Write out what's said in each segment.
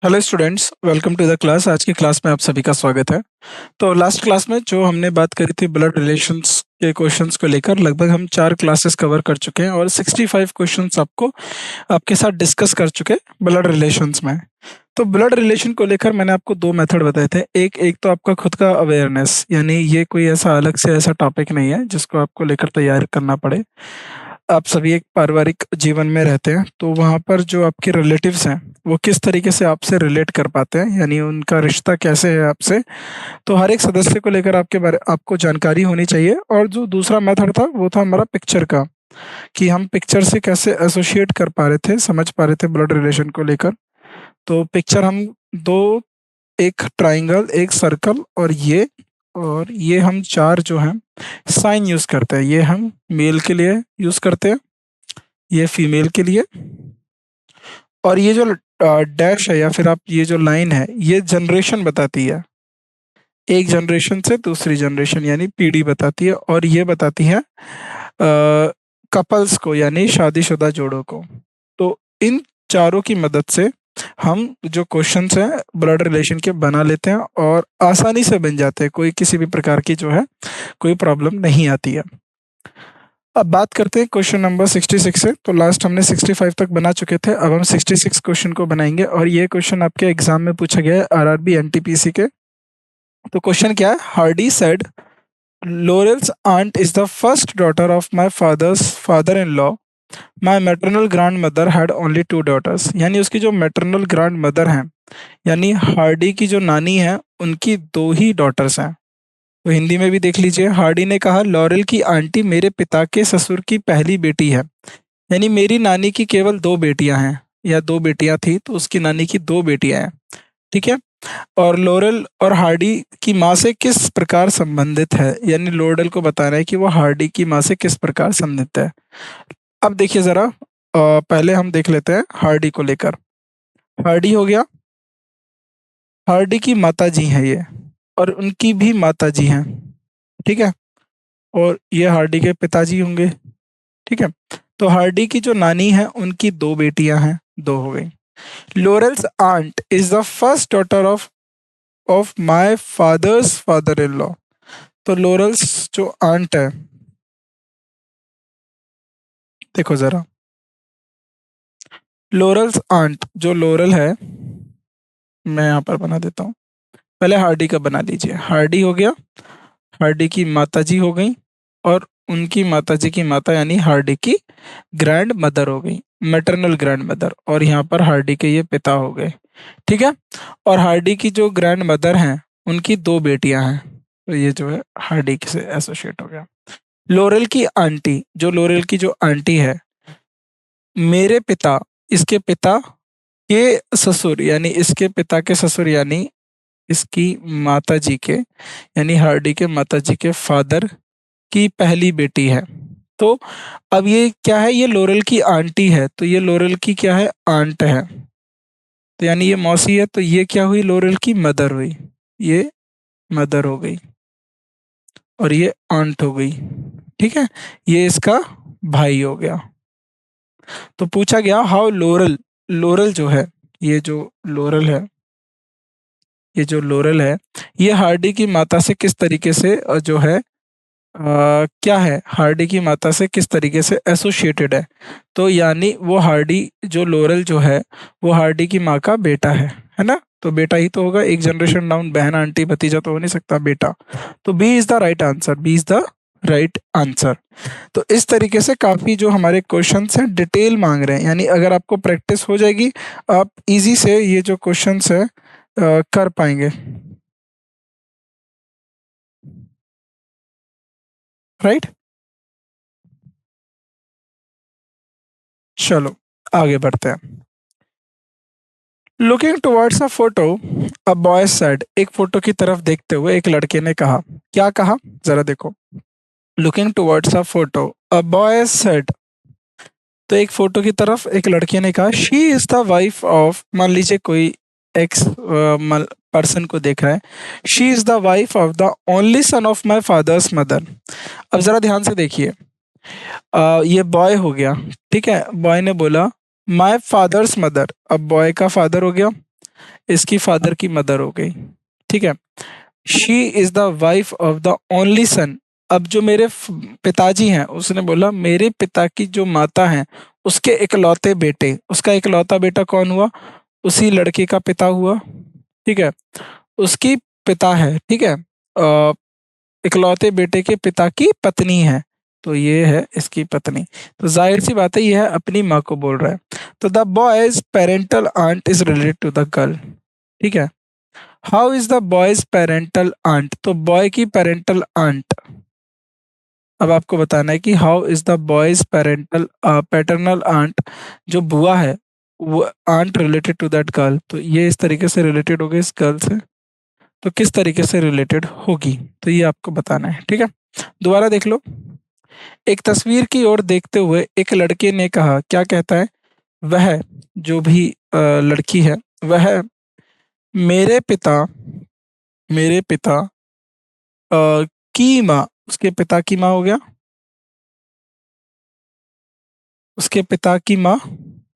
Hello students, welcome to the class. आज की class में आप सभी का स्वागत है। तो लास्ट क्लास में जो हमने बात करी थी ब्लड रिलेशंस के क्वेश्चंस को लेकर, लगभग हम 4 क्लासेस कवर कर चुके हैं और 65 क्वेश्चंस आपको आपके साथ डिस्कस कर चुके ब्लड रिलेशंस में। तो ब्लड रिलेशन को लेकर मैंने आपको 2 मेथड बताए थे। एक एक तो आपका खुद का अवेयरनेस, यानी ये कोई ऐसा अलग से ऐसा टॉपिक नहीं है जिसको आपको लेकर तैयार करना पड़े। आप सभी एक पारिवारिक जीवन में रहते हैं, तो वहाँ पर जो आपके रिलेटिव्स हैं वो किस तरीके से आपसे रिलेट कर पाते हैं, यानी उनका रिश्ता कैसे है आपसे। तो हर एक सदस्य को लेकर आपके बारे आपको जानकारी होनी चाहिए। और जो दूसरा मेथड था वो था हमारा पिक्चर का, कि हम पिक्चर से कैसे एसोसिएट कर पा रहे थे, समझ पा रहे थे ब्लड रिलेशन को लेकर। तो पिक्चर हम दो, एक ट्राइंगल, एक सर्कल और ये हम चार जो हैं साइन यूज करते हैं। ये हम मेल के लिए यूज करते हैं, ये फीमेल के लिए, और ये जो डैश है या फिर आप ये जो लाइन है ये जनरेशन बताती है, एक जनरेशन से दूसरी जनरेशन यानी पीढ़ी बताती है। और ये बताती है कपल्स को, यानी शादीशुदा जोड़ों को। तो इन चारों की मदद से हम जो क्वेश्चंस हैं ब्लड रिलेशन के बना लेते हैं और आसानी से बन जाते हैं। कोई किसी भी प्रकार की जो है कोई प्रॉब्लम नहीं आती है। अब बात करते हैं क्वेश्चन नंबर 66 से। तो लास्ट हमने 65 तक बना चुके थे, अब हम 66 क्वेश्चन को बनाएंगे और ये क्वेश्चन आपके एग्जाम में पूछा गया है आरआरबी एनटीपीसी के। तो क्वेश्चन क्या है? Hardy said Laurel's aunt is the first daughter of my father's father-in-law. My maternal grandmother had only 2 daughters. यानी उसकी जो मैटरनल ग्रैंड मदर हैं, यानी हार्डी की जो नानी है, उनकी 2 ही डॉटर्स हैं। तो हिंदी में भी देख लीजिए। हार्डी ने कहा लॉरेल की आंटी मेरे पिता के ससुर की पहली बेटी है, यानी मेरी नानी की केवल 2 बेटियां हैं, या 2 बेटियां थी तो उसकी नानी की 2 बेटियां हैं। ठीक है। और लॉरेल और हार्डी की माँ से किस प्रकार संबंधित है, यानी लॉरेल को बताना है कि वो हार्डी की माँ से किस प्रकार संबंधित है। अब देखिए जरा, पहले हम देख लेते हैं हार्डी को लेकर। हार्डी हो गया, हार्डी की माता जी हैं ये, और उनकी भी माता जी हैं। ठीक है। और ये हार्डी के पिताजी होंगे। ठीक है। तो हार्डी की जो नानी है उनकी 2 बेटियां हैं, 2 हो गई। Laurel's aunt is the first daughter of my father's father in law. तो लॉरेल्स जो आंट है, देखो जरा, लॉरेल्स आंट जो लॉरेल है, मैं यहाँ पर बना देता हूँ। पहले हार्डी का बना लीजिए। हार्डी हो गया, हार्डी की माताजी हो गई, और उनकी माताजी की माता यानी हार्डी की ग्रैंड मदर हो गई, मैटरनल ग्रैंड मदर। और यहाँ पर हार्डी के ये पिता हो गए। ठीक है। और हार्डी की जो ग्रैंड मदर हैं उनकी 2 बेटियां हैं, तो ये जो है हार्डी से एसोसिएट हो गया। लोरेल की आंटी, जो लोरेल की जो आंटी है, मेरे पिता, इसके पिता के ससुर, यानी इसके पिता के ससुर, यानी इसकी माता जी के, यानी हार्डी के माता जी के फादर की पहली बेटी है। तो अब ये क्या है? ये लोरेल की आंटी है, तो ये लोरेल की क्या है? आंट है। तो यानी ये मौसी है, तो ये क्या हुई? लोरेल की मदर हुई, ये मदर हो गई, और ये आंट हो गई। ठीक है। ये इसका भाई हो गया। तो पूछा गया हाउ लोरल, लोरल जो है, ये जो लोरल है, ये जो लोरल है, ये हार्डी की माता से किस तरीके से जो है क्या है, हार्डी की माता से किस तरीके से एसोसिएटेड है। तो यानी वो हार्डी, जो लोरल जो है, वो हार्डी की माँ का बेटा है ना। तो बेटा ही तो होगा, एक जनरेशन डाउन, बहन आंटी भतीजा तो हो नहीं सकता, बेटा। तो B is the right answer, B is the right answer. तो इस तरीके से काफ़ी जो हमारे क्वेश्चंस हैं डिटेल मांग रहे हैं, यानी अगर आपको प्रैक्टिस हो जाएगी आप इजी से ये जो क्वेश्चंस है कर पाएंगे। राइट। चलो आगे बढ़ते हैं। Looking towards a photo, a boy said, एक फोटो की तरफ देखते हुए एक लड़के ने कहा। क्या कहा? जरा देखो। Looking towards a photo, a boy said, तो एक फोटो की तरफ एक लड़के ने कहा she is the wife of, मान लीजिए कोई एक्स पर्सन को देख रहा है, she is the wife of the only son of my fathers mother. अब जरा ध्यान से देखिए, ये बॉय हो गया। ठीक है। बॉय ने बोला माई फादर्स मदर, अब बॉय का फादर हो गया, इसकी फादर की मदर हो गई, ठीक है। She is the wife of the only सन। अब जो मेरे पिताजी हैं, उसने बोला मेरे पिता की जो माता है उसके इकलौते बेटे, उसका इकलौता बेटा कौन हुआ? उसी लड़के का पिता हुआ, ठीक है। उसकी पिता है, ठीक है। इकलौते बेटे के पिता की पत्नी है, तो ये है इसकी पत्नी। तो जाहिर सी बात है, यह है अपनी माँ को बोल रहा है। तो the boy's parental aunt is related to the girl, ठीक है। How is the boy's parental aunt? तो बॉय की पेरेंटल आंट, अब आपको बताना है कि how is the boy's parental paternal aunt, जो बुआ है वो aunt related to that girl, तो ये इस तरीके से रिलेटेड होगी इस गर्ल से। तो किस तरीके से रिलेटेड होगी, तो ये आपको बताना है, ठीक है। दोबारा देख लो। एक तस्वीर की ओर देखते हुए एक लड़के ने कहा, क्या कहता है वह, जो भी लड़की है, वह मेरे पिता, मेरे पिता की माँ, उसके पिता की माँ हो गया, उसके पिता की माँ,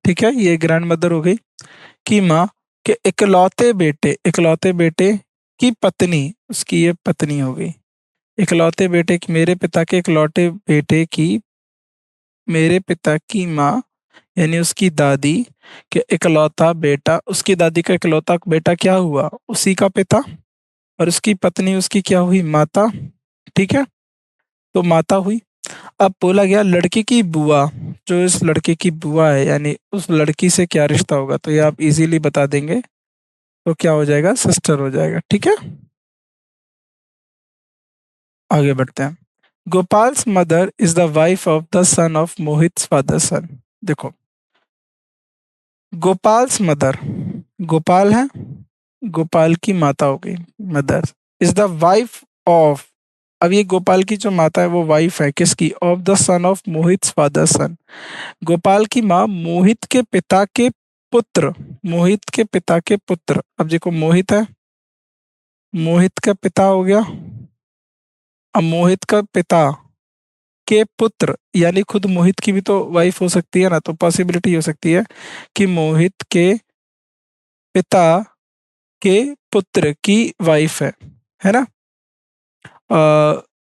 ठीक है, ये ग्रैंड मदर हो गई, की माँ के इकलौते बेटे, इकलौते बेटे की पत्नी, उसकी ये पत्नी हो गई। इकलौते बेटे की, मेरे पिता के इकलौते बेटे की, मेरे पिता की माँ यानी उसकी दादी के इकलौता बेटा, उसकी दादी का इकलौता बेटा क्या हुआ? उसी का पिता। और उसकी पत्नी उसकी क्या हुई? माता, ठीक है। तो माता हुई। अब बोला गया लड़की की बुआ, जो इस लड़के की बुआ है यानी उस लड़की से क्या रिश्ता होगा, तो ये आप इजीली बता देंगे। तो क्या हो जाएगा? सिस्टर हो जाएगा, ठीक है। आगे बढ़ते हैं। Gopal's mother is the wife of the son of Mohit father son. देखो, गोपाल्स मदर, गोपाल है, गोपाल की माता हो गई, mother is the wife of, अब ये गोपाल की जो माता है वो वाइफ है किसकी? Of the son of Mohit father son. Gopal की माँ मोहित के पिता के पुत्र, मोहित के पिता के पुत्र, अब देखो मोहित है, मोहित का पिता हो गया, अब मोहित का पिता के पुत्र यानी खुद मोहित की भी तो वाइफ हो सकती है ना, तो पॉसिबिलिटी हो सकती है कि मोहित के पिता के पुत्र की वाइफ है ना।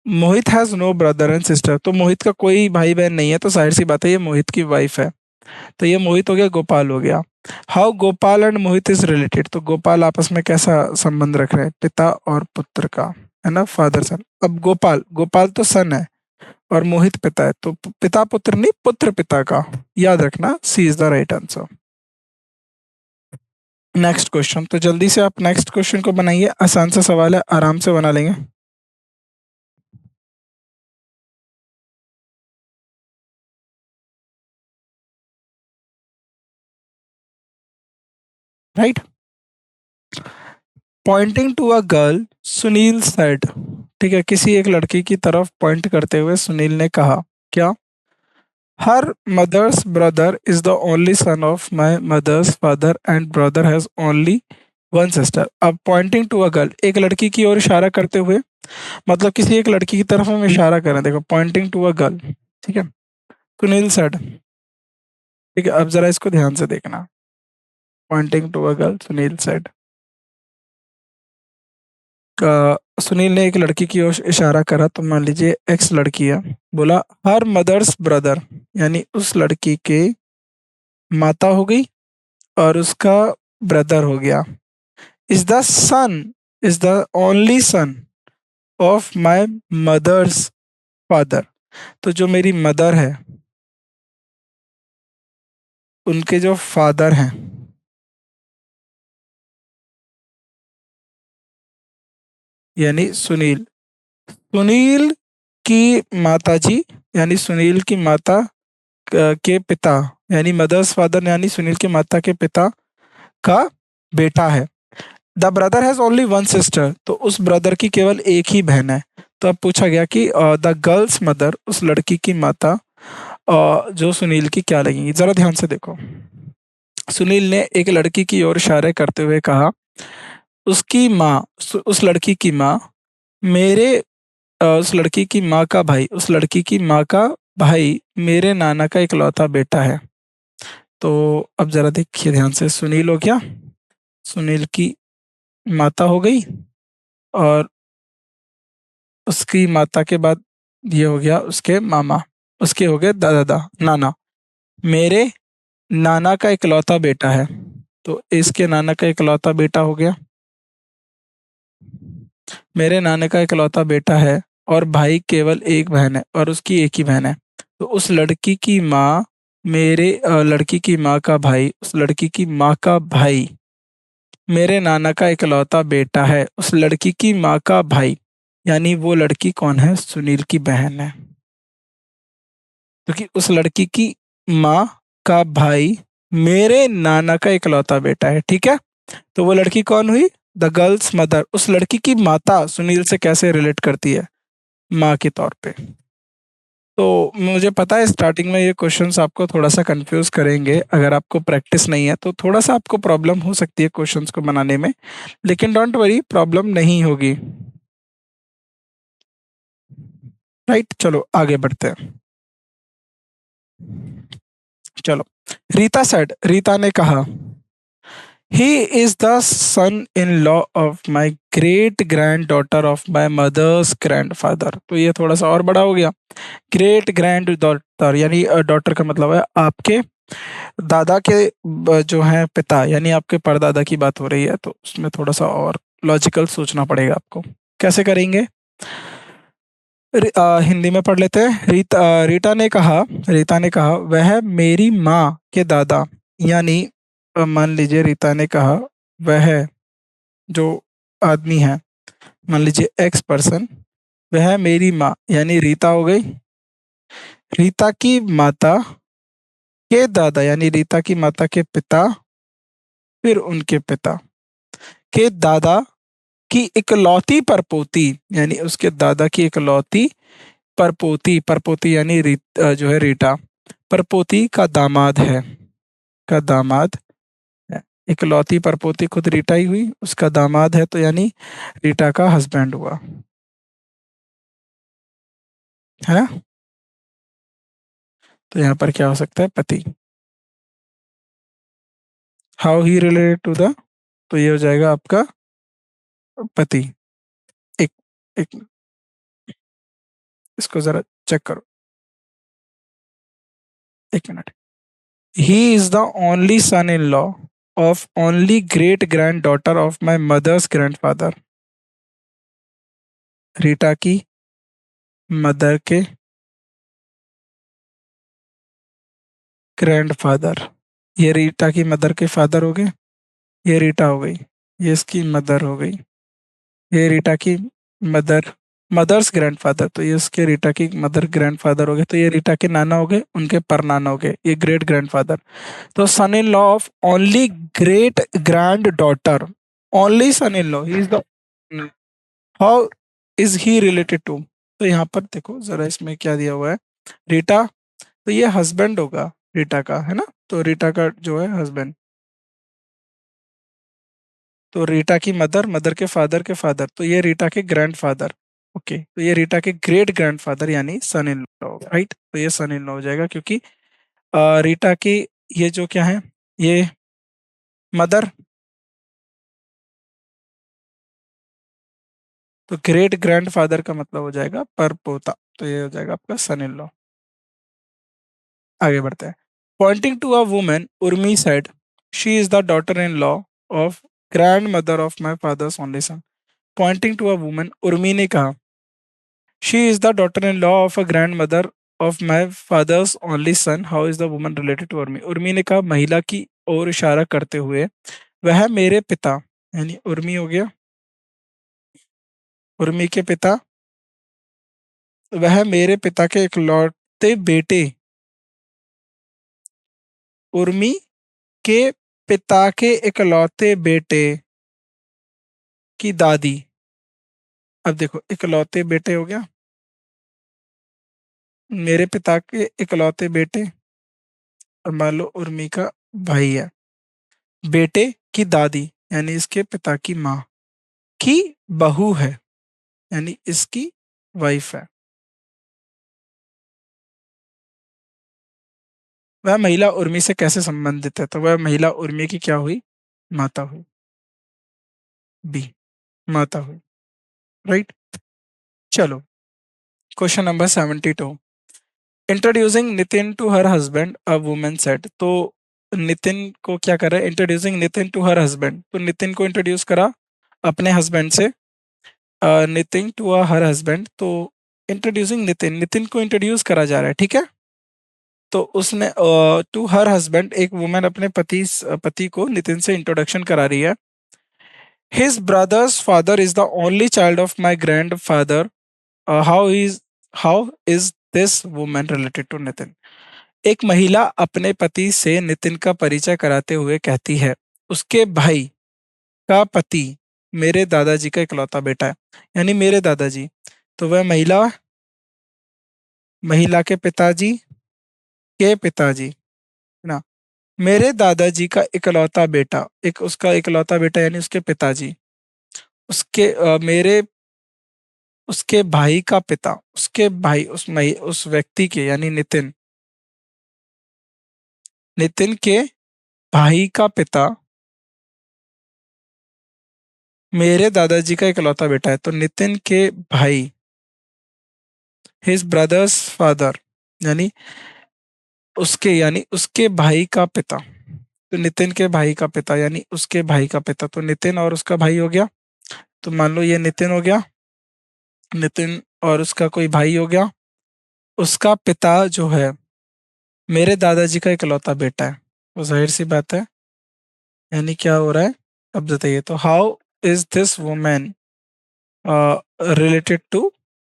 Mohit has no brother and sister, तो मोहित का कोई भाई बहन नहीं है, तो जाहिर सी बात है ये मोहित की वाइफ है। तो ये मोहित हो गया, गोपाल हो गया। How Gopal and Mohit is related, तो गोपाल आपस में कैसा संबंध रख रहे हैं? पिता और पुत्र का, है ना, फादर सन। अब गोपाल, गोपाल तो सन है और मोहित पिता है, तो पिता पुत्र नहीं, पुत्र पिता का, याद रखना, C is the right answer. Next question, तो जल्दी से आप नेक्स्ट क्वेश्चन को बनाइए, आसान सा सवाल है, आराम से बना लेंगे। Right. Pointing to a girl Sunil said, ठीक है, किसी एक लड़की की तरफ पॉइंट करते हुए सुनील ने कहा, क्या? Her mother's brother is the only son of my mother's father and brother has only one sister. अब पॉइंटिंग टू अ गर्ल, एक लड़की की ओर इशारा करते हुए, मतलब किसी एक लड़की की तरफ हम इशारा करें, देखो पॉइंटिंग टू अ गर्ल, ठीक है, सुनील सेड, ठीक है। अब जरा इसको ध्यान से देखना, pointing to a girl Sunil said, Sunil ने एक लड़की की ओर इशारा करा, तो मान लीजिए एक्स लड़की है, बोला हर मदर्स ब्रदर यानी उस लड़की के माता हो गई और उसका ब्रदर हो गया, is the son, is the only son of my mother's father. तो जो मेरी मदर है उनके जो फादर हैं, यानी सुनील, सुनील की माता जी यानी सुनील की माता के पिता यानी मदर्स फादर यानी सुनील की माता के पिता का बेटा है। The brother has only one sister, तो उस ब्रदर की केवल एक ही बहन है। तो अब पूछा गया कि द गर्ल्स मदर, उस लड़की की माता जो सुनील की क्या लगेंगी, जरा ध्यान से देखो। सुनील ने एक लड़की की ओर इशारे करते हुए कहा, उसकी माँ, उस लड़की की माँ मेरे उस लड़की की माँ का भाई, उस लड़की की माँ का भाई मेरे नाना का इकलौता बेटा है। तो अब जरा देखिए ध्यान से, सुनील हो गया, सुनील की माता हो गई, और उसकी माता के बाद ये हो गया उसके मामा, उसके हो गए दादा, नाना। मेरे नाना का इकलौता बेटा है, तो इसके नाना का इकलौता बेटा हो गया। मेरे नाना का इकलौता बेटा है, और भाई केवल एक बहन है, और उसकी एक ही बहन है। तो उस लड़की की माँ, लड़की की माँ का भाई, उस लड़की की माँ का भाई मेरे नाना का इकलौता बेटा है, उस लड़की की माँ का भाई, यानी वो लड़की कौन है? सुनील की बहन है, क्योंकि उस लड़की की माँ का भाई मेरे नाना का इकलौता बेटा है। ठीक है, तो वो लड़की कौन हुई? The girls mother. उस लड़की की माता सुनील से कैसे रिलेट करती है? माँ के तौर पे। तो मुझे पता है स्टार्टिंग में ये क्वेश्चंस आपको थोड़ा सा कंफ्यूज करेंगे, अगर आपको प्रैक्टिस नहीं है तो थोड़ा सा आपको प्रॉब्लम हो सकती है क्वेश्चंस को बनाने में, लेकिन डोंट वरी, प्रॉब्लम नहीं होगी। राइट, चलो आगे बढ़ते हैं। चलो, रीता ने कहा, he is the son in law of my great grand daughter of my mother's grand father. तो ये थोड़ा सा और बड़ा हो गया। ग्रेट ग्रैंड डॉटर यानी डॉटर का मतलब है आपके दादा के जो है पिता, यानी आपके परदादा की बात हो रही है, तो उसमें थोड़ा सा और लॉजिकल सोचना पड़ेगा आपको। कैसे करेंगे? हिंदी में पढ़ लेते हैं। रीता ने कहा वह मेरी माँ के दादा, यानी मान लीजिए रीता ने कहा वह जो आदमी है, मान लीजिए एक्स पर्सन, वह मेरी माँ यानी रीता हो गई, रीता की माता के दादा यानी रीता की माता के पिता, फिर उनके पिता के दादा की इकलौती परपोती, यानी उसके दादा की इकलौती परपोती, परपोती यानी जो है रीटा, परपोती का दामाद है, का दामाद है। इकलौती परपोती खुद रीटा ही हुई, उसका दामाद है, तो यानी रीटा का हस्बैंड हुआ, है ना? तो यहाँ पर क्या हो सकता है? पति। How he related to the, तो ये हो जाएगा आपका पति। एक एक इसको जरा चेक करो, एक minute. He is the only son in law of only great grand daughter of my mother's grandfather. Rita की मदर के ग्रैंडफादर, ये रीटा की मदर के फादर हो गए, ये रीटा हो गई, ये इसकी मदर हो गई, ये रीटा की मदर, मदर्स ग्रैंडफादर, तो ये उसके रीटा की मदर ग्रैंडफादर हो गए, तो ये रीटा के नाना हो गए, उनके परनाना हो गए, ये ग्रेट ग्रैंडफादर। तो son in law of only great grand daughter, only son in law, he is the, how is he related to? तो यहाँ पर देखो जरा इसमें क्या दिया हुआ है, रीटा, तो ये हस्बैंड होगा रीटा का, है ना? तो रीटा का जो है हस्बैंड, तो रीटा की मदर, मदर के फादर, तो ये रीटा के ग्रैंडफादर। ओके, तो ये रीटा के ग्रेट ग्रैंडफादर यानी सन इन लॉ, राइट? तो ये सन इन लॉ हो जाएगा, क्योंकि रीटा की ये जो क्या है, ये मदर, तो ग्रेट ग्रैंडफादर का मतलब हो जाएगा परपोता, तो ये हो जाएगा आपका सन इन लॉ। आगे बढ़ते हैं। Pointing to a woman, Urmi said, she is the daughter in law of grand mother of my father's only son. Pointing to a woman, Urmi ने कहा, she is the daughter in law of a grand mother of my father's only son, how is the woman related to Urmi? Urmi ने कहा महिला की ओर इशारा करते हुए, वह मेरे पिता, यानी उर्मी हो गया, उर्मी के पिता, वह मेरे पिता के इकलौते बेटे, उर्मी के पिता के इकलौते बेटे की दादी। अब देखो इकलौते बेटे हो गया, मेरे पिता के इकलौते बेटे, और मान लो उर्मी का भाई है, बेटे की दादी यानी इसके पिता की माँ की बहू है, यानी इसकी वाइफ है। वह महिला उर्मी से कैसे संबंधित है? तो वह महिला उर्मी की क्या हुई? माता हुई। बी, माता हुई। राइट। चलो, question number 72। Introducing Nitin to her husband a women said. तो नितिन को क्या कर रहा है, introducing Nitin to her husband, तो नितिन को इंट्रोड्यूस करा अपने हस्बैंड से। Nitin to a her husband, तो इंट्रोड्यूसिंग नितिन, नितिन को इंट्रोड्यूस करा जा रहा है, ठीक है। तो उसने टू हर हस्बैंड, एक वुमेन अपने पति को नितिन से इंट्रोडक्शन करा रही है। His brother's father is the only child of my grand father, how is this women related to Nitin. एक महिला अपने पति से नितिन का परिचय कराते हुए कहती है, उसके भाई का पति मेरे दादाजी का इकलौता बेटा है। यानी मेरे दादाजी, तो वह महिला, महिला के पिताजी, है ना। मेरे दादाजी का इकलौता बेटा, एक उसका इकलौता बेटा यानी उसके पिताजी, उसके मेरे उसके भाई का पिता, उसके भाई, उस व्यक्ति के यानी नितिन, नितिन के भाई का पिता मेरे दादाजी का इकलौता बेटा है। तो नितिन के भाई, हिज ब्रदर्स फादर, यानी उसके भाई का पिता, तो नितिन के भाई का पिता यानी उसके भाई का पिता, तो नितिन और उसका भाई हो गया। तो मान लो ये नितिन हो गया, नितिन और उसका कोई भाई हो गया, उसका पिता जो है मेरे दादाजी का इकलौता बेटा है। वो जाहिर सी बात है, यानी क्या हो रहा है, अब बताइए। तो how is this women related to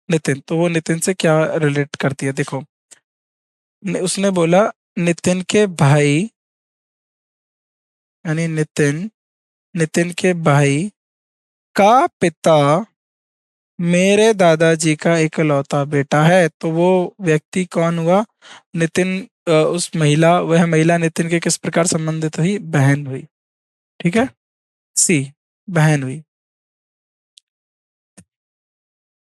Nitin, तो वो नितिन से क्या रिलेट करती है, देखो। उसने बोला नितिन के भाई, यानी नितिन, नितिन के भाई का पिता मेरे दादाजी का इकलौता बेटा है। तो वो व्यक्ति कौन हुआ, नितिन, उस महिला, वह महिला नितिन के किस प्रकार संबंधित हुई, बहन हुई। ठीक है, सी, बहन हुई।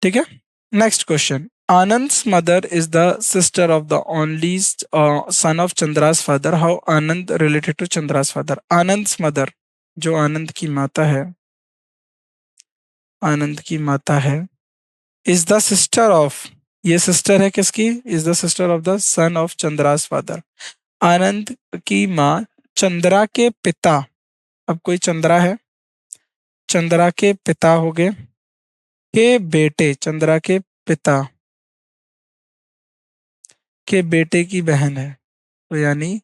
ठीक है। Next question. Anand's mother is the sister of the only son of Chandra's father, how Anand related to Chandra's father. Anand's mother, जो आनंद की माता है, आनंद की माता है, इज द सिस्टर ऑफ, ये सिस्टर है किसकी, is the sister of the son of Chandra's father. Anand की माँ चंद्रा के पिता, अब कोई चंद्रा है, चंद्रा के पिता हो गए, के बेटे, चंद्रा के पिता के बेटे की बहन है। तो यानी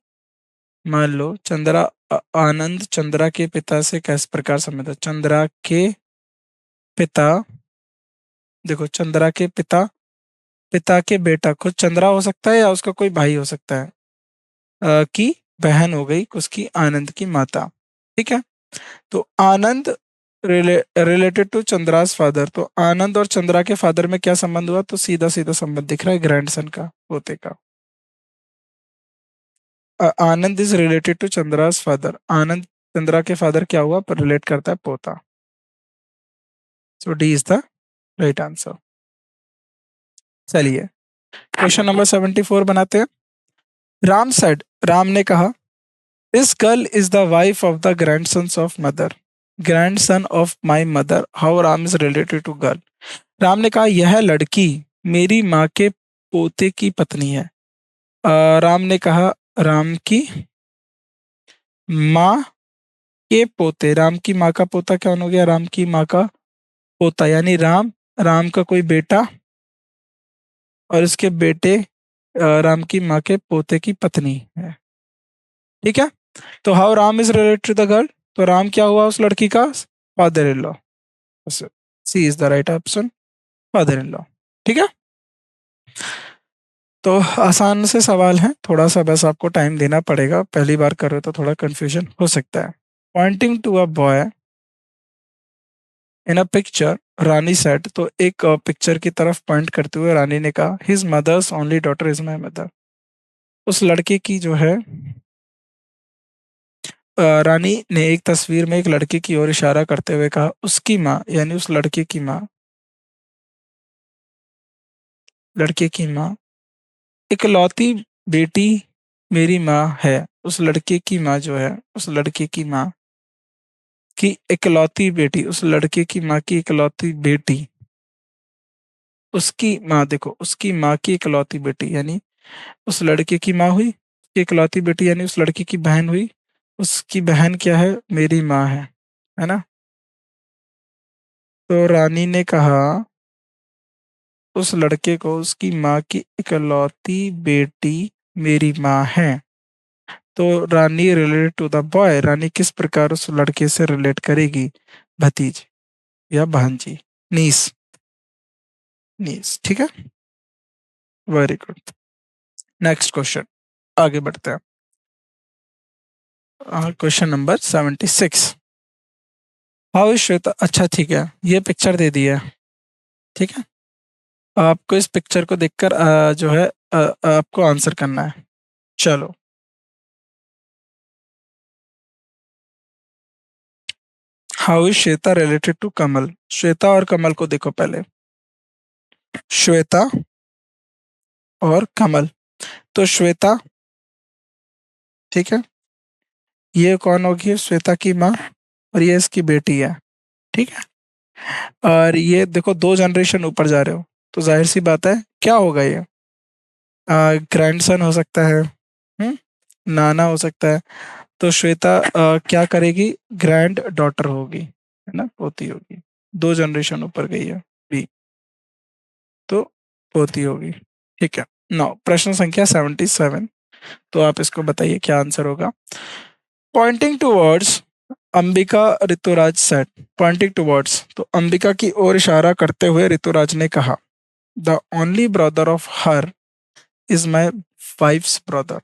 मान लो चंद्रा, आनंद चंद्रा के पिता से किस प्रकार संबंध है, चंद्रा के पिता, देखो चंद्रा के पिता, पिता के बेटा, खुद चंद्रा हो सकता है या उसका कोई भाई हो सकता है, की बहन हो गई उसकी आनंद की माता। ठीक है। तो आनंद रिलेटेड टू चंद्रास फादर, तो आनंद और चंद्रा के फादर में क्या संबंध हुआ, तो सीधा सीधा संबंध दिख रहा है ग्रैंडसन का, पोते का। Anand is related to Chandra's father, Anand Chandra के फादर क्या हुआ, पर रिलेट करता है पोता। So D is the right answer. चलिए, क्वेश्चन नंबर 74 बनाते हैं। राम सेड, राम ने कहा, this girl is the wife of the grandson of mother, grandson of my mother, how Ram is related to girl. Ram ने कहा, यह लड़की मेरी माँ के पोते की पत्नी है। राम ने कहा, राम की माँ के पोते, राम की माँ का पोता कौन हो गया, राम की माँ का पोता, यानी राम, राम का कोई बेटा और इसके बेटे राम की माँ के पोते की पत्नी है। ठीक है। तो how Ram is related to the girl, तो राम क्या हुआ उस लड़की का, father in law. C is the right option, father in law. ठीक है। तो आसान से सवाल है, थोड़ा सा बस आपको टाइम देना पड़ेगा, पहली बार कर रहे हो तो थोड़ा कंफ्यूजन हो सकता है। Pointing to a boy in a picture, Rani said, तो एक पिक्चर की तरफ पॉइंट करते हुए रानी ने कहा, his mother's only daughter is my mother. उस लड़के की जो है, रानी ने एक तस्वीर में एक लड़के की ओर इशारा करते हुए कहा, उसकी माँ, यानी उस लड़के की माँ, लड़के की माँ इकलौती बेटी मेरी माँ है। उस लड़के की माँ जो है, उस लड़के की माँ की इकलौती बेटी, उस लड़के की माँ की इकलौती बेटी, उसकी माँ, देखो उसकी माँ की इकलौती बेटी यानी उस लड़के की माँ हुई, उसकी इकलौती बेटी यानी उस लड़के की बहन हुई, उसकी बहन क्या है, मेरी माँ है ना। तो रानी ने कहा उस लड़के को उसकी माँ की इकलौती बेटी मेरी माँ है। तो रानी रिलेटेड टू द बॉय, रानी किस प्रकार उस लड़के से रिलेट करेगी, भतीज या भांजी, नीस, नीस, ठीक है। Very good. नेक्स्ट क्वेश्चन, आगे बढ़ते हैं। Question number 76। How is Shweta, अच्छा ठीक है, ये पिक्चर दे दी है, ठीक है। आपको इस पिक्चर को देखकर जो है आपको आंसर करना है। चलो, how is Shweta related to Kamal, Shweta और कमल को देखो पहले, श्वेता और कमल। तो श्वेता, ठीक है, ये कौन होगी, श्वेता की माँ, और ये इसकी बेटी है, ठीक है। और ये देखो दो जनरेशन ऊपर जा रहे हो, तो जाहिर सी बात है क्या होगा ये, ग्रैंडसन हो सकता है, नाना हो सकता है। तो श्वेता क्या करेगी, ग्रैंड डॉटर होगी, है ना, पोती होगी, दो जनरेशन ऊपर गई है बी, तो पोती होगी, ठीक है। नौ, प्रश्न संख्या 77। तो आप इसको बताइए क्या आंसर होगा। Pointing towards Ambika, Rituraj said, pointing towards, तो अंबिका की ओर इशारा करते हुए ऋतुराज ने कहा, the only brother of her is my wife's brother,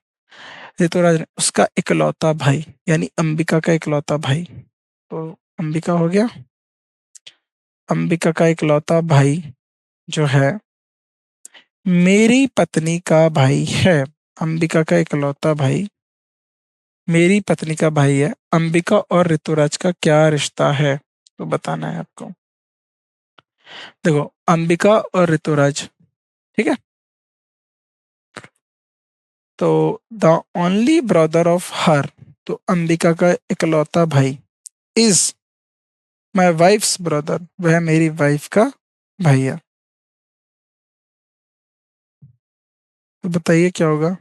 Rituraj ने, उसका इकलौता भाई, यानी अंबिका का इकलौता भाई, तो अंबिका हो गया, अंबिका का इकलौता भाई जो है मेरी पत्नी का भाई है, अंबिका का इकलौता भाई मेरी पत्नी का भाई है, अंबिका और ऋतुराज का क्या रिश्ता है, तो बताना है आपको। देखो, अंबिका और ऋतुराज, ठीक है, तो द ओनली ब्रदर ऑफ हर, तो अंबिका का इकलौता भाई, इज माई वाइफ्स ब्रदर, वह मेरी वाइफ का भाई है। तो बताइए क्या होगा।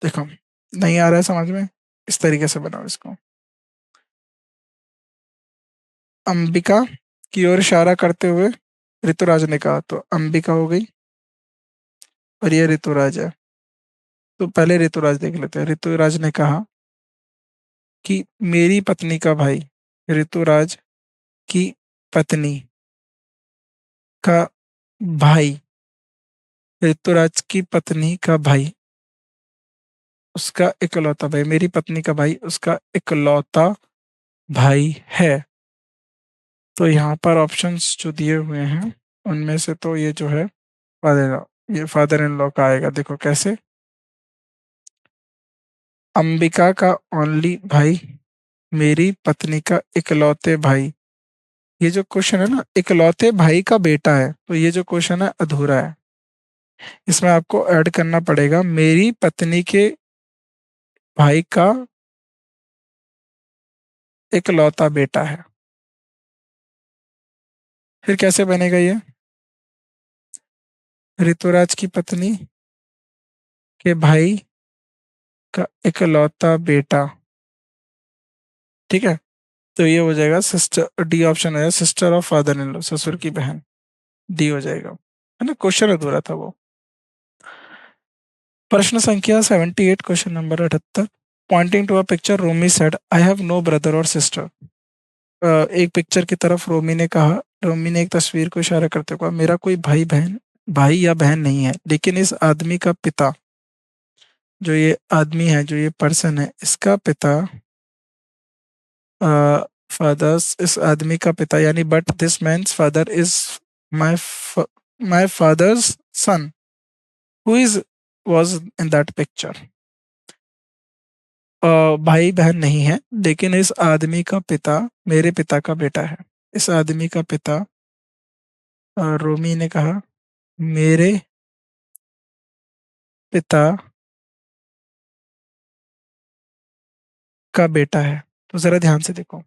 देखो, नहीं आ रहा है समझ में, इस तरीके से बनाओ इसको, अंबिका की ओर इशारा करते हुए ऋतुराज ने कहा, तो अंबिका हो गई और ये ऋतुराज है। तो पहले ऋतुराज देख लेते हैं। ऋतुराज ने कहा कि मेरी पत्नी का भाई, ऋतुराज की पत्नी का भाई, ऋतुराज की पत्नी का भाई, उसका इकलौता भाई, मेरी पत्नी का भाई उसका इकलौता भाई है। तो यहाँ पर ऑप्शंस जो दिए हुए हैं उनमें से तो ये जो है फादर, ये फादर इन लॉ का आएगा। देखो कैसे, अंबिका का ओनली भाई, मेरी पत्नी का इकलौते भाई, ये जो क्वेश्चन है ना, इकलौते भाई का बेटा है, तो ये जो क्वेश्चन है अधूरा है। इसमें आपको ऐड करना पड़ेगा मेरी पत्नी के भाई का इकलौता बेटा है। फिर कैसे बनेगा ये, ऋतुराज की पत्नी के भाई का इकलौता बेटा, ठीक है। तो ये हो जाएगा सिस्टर, डी ऑप्शन हो जाएगा, sister of father in law, ससुर की बहन, डी हो जाएगा, है ना, क्वेश्चन अधूरा था वो। प्रश्न संख्या 78, question number 78। Pointing to a picture Romi said I have no brother और सिस्टर, एक पिक्चर की तरफ रोमी ने कहा, रोमी ने एक तस्वीर को इशारा करते हुए कहा, मेरा कोई भाई या बहन नहीं है, लेकिन इस आदमी का पिता, जो ये आदमी है, जो ये पर्सन है, इसका पिता, फादर्स, इस आदमी का पिता यानी, but this man's father is my my father's son who is was in that picture, भाई बहन नहीं है, लेकिन इस आदमी का पिता मेरे पिता का बेटा है। इस आदमी का पिता, रोमी ने कहा, मेरे पिता का बेटा है। तो जरा ध्यान से देखो,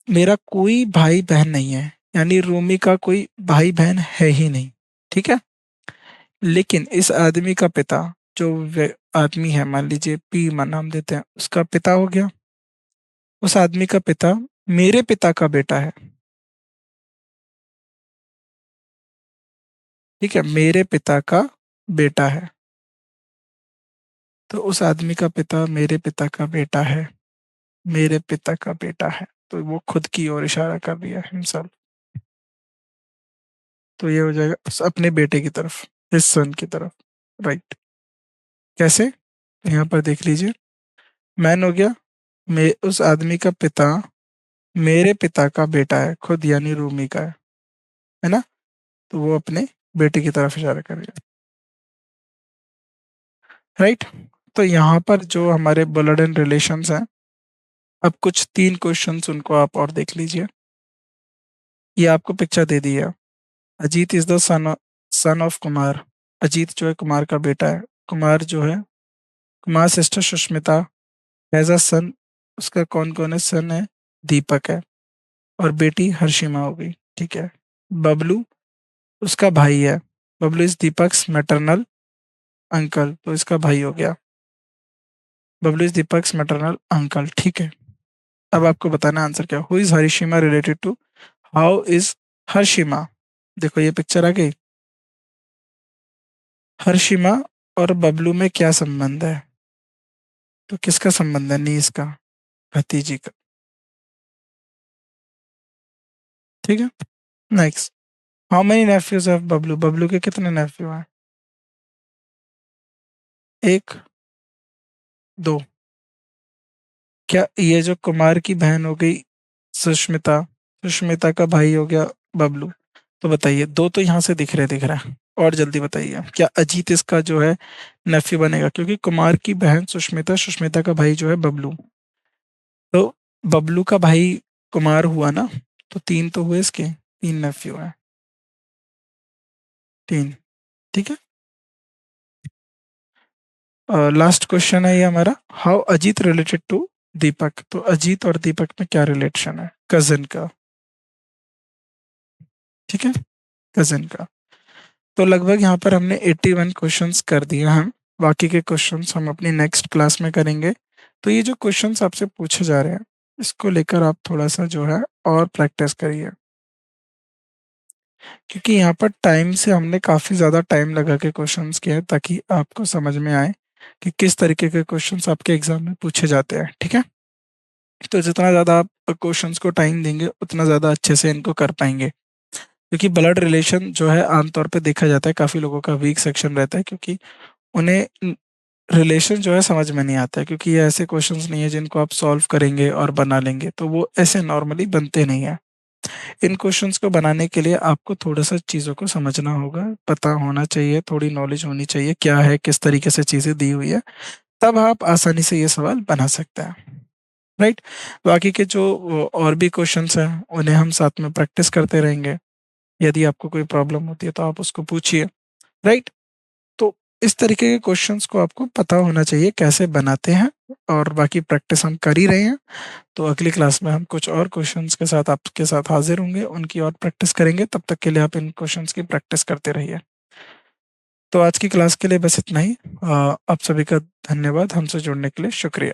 मेरा कोई भाई बहन नहीं है, यानी रूमी का कोई भाई बहन है ही नहीं। ठीक है। लेकिन इस आदमी का पिता, जो आदमी है, मान लीजिए पी नाम देते हैं, उसका पिता हो गया। उस आदमी का पिता मेरे पिता का बेटा है। ठीक है, मेरे पिता का बेटा है। तो उस आदमी का पिता मेरे पिता का बेटा है, मेरे पिता का बेटा है, तो वो खुद की ओर इशारा कर दिया हिमसेल्फ। तो ये हो जाएगा अपने बेटे की तरफ, हिज सन की तरफ। राइट। कैसे? तो यहाँ पर देख लीजिए, मैन हो गया, उस आदमी का पिता मेरे पिता का बेटा है, खुद यानी रूमी का है ना। तो वो अपने बेटे की तरफ इशारा कर रही है। राइट। तो यहाँ पर जो हमारे बुलेट एंड रिलेशंस हैं, अब कुछ 3 क्वेश्चंस उनको आप और देख लीजिए। ये आपको पिक्चर दे दी है। Ajit is the son of Kumar. Ajit जो है कुमार का बेटा है। कुमार जो है, Kumar sister Sushmita has a son. उसका कौन कौन है? सन है दीपक है, और बेटी हर्षिमा हो गई। ठीक है। बबलू उसका भाई है। Bablu is Deepak's maternal uncle, तो इसका भाई हो गया। Bablu is Deepak's maternal uncle. ठीक है। अब आपको बताना आंसर क्या, who is Harishima related to, how is Harshima. देखो ये पिक्चर आ गई। हर्षिमा और बबलू में क्या संबंध है? तो किसका संबंध है? नीस का, भतीजी का। ठीक है। Next, how many nephews of Bablu. Bablu के कितने नेफ्यू हैं? एक, दो। क्या ये जो कुमार की बहन हो गई सुष्मिता, सुष्मिता का भाई हो गया बबलू। तो बताइए, दो तो यहाँ से दिख रहे हैं। और जल्दी बताइए, क्या अजीत इसका जो है नेफ्यू बनेगा? क्योंकि कुमार की बहन सुष्मिता, सुष्मिता का भाई जो है बबलू। तो बबलू का भाई कुमार हुआ ना, तो 3 तो हुए इसके, 3 नेफ्यू हैं। 3। ठीक है। लास्ट क्वेश्चन है ये हमारा, हाउ अजीत रिलेटेड टू दीपक। तो अजीत और दीपक में क्या रिलेशन है? कजिन का। ठीक है, कजिन का। तो लगभग यहाँ पर हमने 81 क्वेश्चंस कर दिए हम। बाकी के क्वेश्चंस हम अपनी नेक्स्ट क्लास में करेंगे। तो ये जो क्वेश्चंस आपसे पूछे जा रहे हैं, इसको लेकर आप थोड़ा सा जो है और प्रैक्टिस करिए, क्योंकि यहाँ पर टाइम से हमने काफ़ी ज़्यादा टाइम लगा के क्वेश्चंस किए हैं, ताकि आपको समझ में आए कि किस तरीके के क्वेश्चंस आपके एग्जाम में पूछे जाते हैं। ठीक है। तो जितना ज़्यादा आप क्वेश्चंस को टाइम देंगे, उतना ज़्यादा अच्छे से इनको कर पाएंगे। क्योंकि ब्लड रिलेशन जो है आमतौर पे देखा जाता है काफ़ी लोगों का वीक सेक्शन रहता है, क्योंकि उन्हें रिलेशन जो है समझ में नहीं आता है, क्योंकि ये ऐसे क्वेश्चंस नहीं है जिनको आप सॉल्व करेंगे और बना लेंगे, तो वो ऐसे नॉर्मली बनते नहीं है। इन क्वेश्चंस को बनाने के लिए आपको थोड़ा सा चीज़ों को समझना होगा, पता होना चाहिए, थोड़ी नॉलेज होनी चाहिए क्या है, किस तरीके से चीज़ें दी हुई है, तब आप आसानी से ये सवाल बना सकते हैं। राइट। बाकी के जो और भी क्वेश्चंस हैं, उन्हें हम साथ में प्रैक्टिस करते रहेंगे। यदि आपको कोई प्रॉब्लम होती है तो आप उसको पूछिए। राइट। तो इस तरीके के क्वेश्चंस को आपको पता होना चाहिए कैसे बनाते हैं, और बाकी प्रैक्टिस हम कर ही रहे हैं। तो अगली क्लास में हम कुछ और क्वेश्चंस के साथ आपके साथ हाजिर होंगे, उनकी और प्रैक्टिस करेंगे। तब तक के लिए आप इन क्वेश्चंस की प्रैक्टिस करते रहिए। तो आज की क्लास के लिए बस इतना ही। आप सभी का धन्यवाद, हमसे जुड़ने के लिए शुक्रिया।